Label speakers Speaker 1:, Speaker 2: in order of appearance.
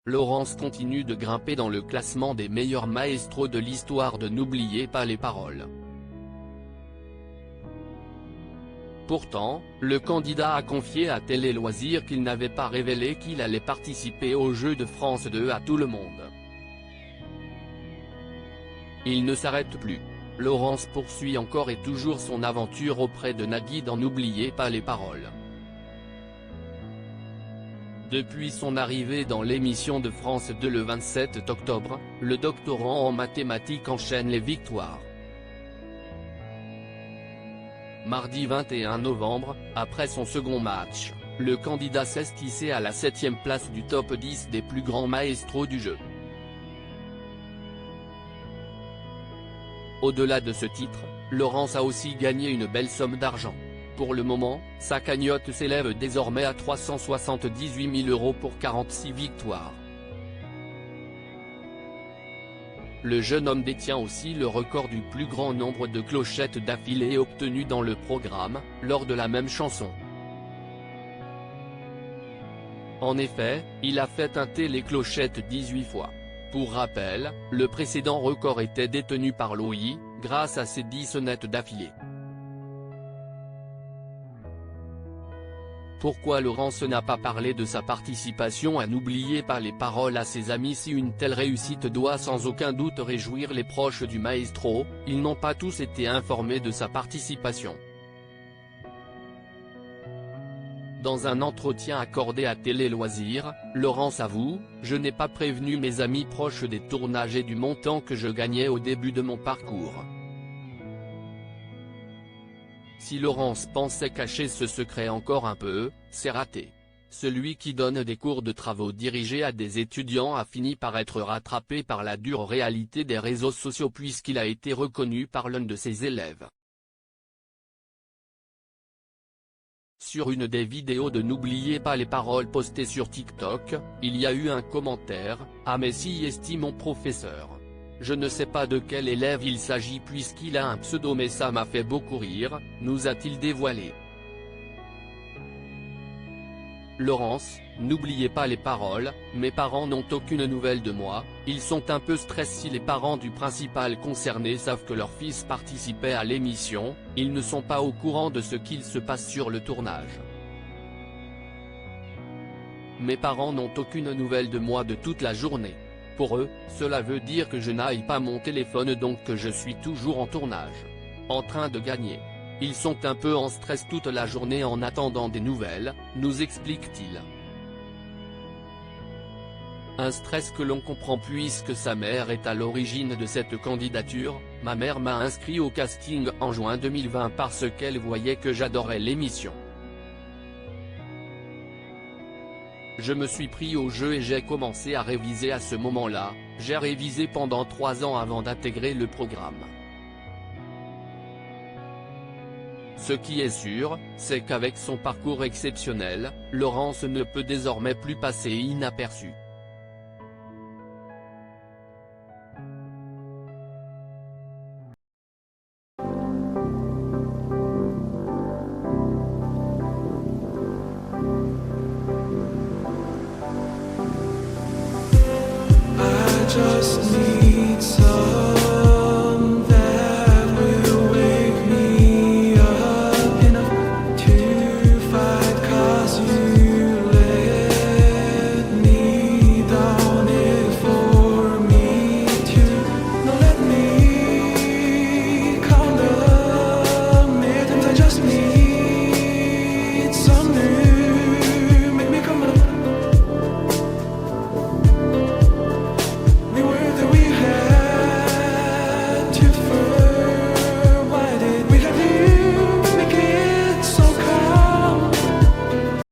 Speaker 1: Laurence continue de grimper dans le classement des meilleurs maestros de l'histoire de N'oubliez pas les paroles. Pourtant, le candidat a confié à Télé Loisirs qu'il n'avait pas révélé qu'il allait participer aux Jeux de France 2 à tout le monde. Il ne s'arrête plus. Laurence poursuit encore et toujours son aventure auprès de Nagui dans N'oubliez pas les paroles. Depuis son arrivée dans l'émission de France 2 le 27 octobre, le doctorant en mathématiques enchaîne les victoires. Mardi 21 novembre, après son second match, le candidat s'est hissé à la 7e place du top 10 des plus grands maestros du jeu. Au-delà de ce titre, Laurence a aussi gagné une belle somme d'argent. Pour le moment, sa cagnotte s'élève désormais à 378 000 € pour 46 victoires. Le jeune homme détient aussi le record du plus grand nombre de clochettes d'affilée obtenues dans le programme, lors de la même chanson. En effet, il a fait teinter les clochettes 18 fois. Pour rappel, le précédent record était détenu par Loï, grâce à ses 10 sonnettes d'affilée. Pourquoi Laurence n'a pas parlé de sa participation à N'oubliez pas les paroles à ses amis? Si une telle réussite doit sans aucun doute réjouir les proches du maestro, ils n'ont pas tous été informés de sa participation. Dans un entretien accordé à Télé Loisirs, Laurence avoue « Je n'ai pas prévenu mes amis proches des tournages et du montant que je gagnais au début de mon parcours ». Si Laurence pensait cacher ce secret encore un peu, c'est raté. Celui qui donne des cours de travaux dirigés à des étudiants a fini par être rattrapé par la dure réalité des réseaux sociaux puisqu'il a été reconnu par l'un de ses élèves. Sur une des vidéos de N'oubliez pas les paroles postées sur TikTok, il y a eu un commentaire « Ah mais si estime mon professeur. Je ne sais pas de quel élève il s'agit puisqu'il a un pseudo mais ça m'a fait beaucoup rire », nous a-t-il dévoilé. Laurence, n'oubliez pas les paroles, mes parents n'ont aucune nouvelle de moi, ils sont un peu stressés. Si les parents du principal concerné savent que leur fils participait à l'émission, ils ne sont pas au courant de ce qu'il se passe sur le tournage. Mes parents n'ont aucune nouvelle de moi de toute la journée. Pour eux, cela veut dire que je n'aille pas mon téléphone donc que je suis toujours en tournage. En train de gagner. Ils sont un peu en stress toute la journée en attendant des nouvelles, nous explique-t-il. Un stress que l'on comprend puisque sa mère est à l'origine de cette candidature. Ma mère m'a inscrit au casting en juin 2020 parce qu'elle voyait que j'adorais l'émission. Je me suis pris au jeu et j'ai commencé à réviser à ce moment-là, j'ai révisé pendant 3 ans avant d'intégrer le programme. Ce qui est sûr, c'est qu'avec son parcours exceptionnel, Laurence ne peut désormais plus passer inaperçue.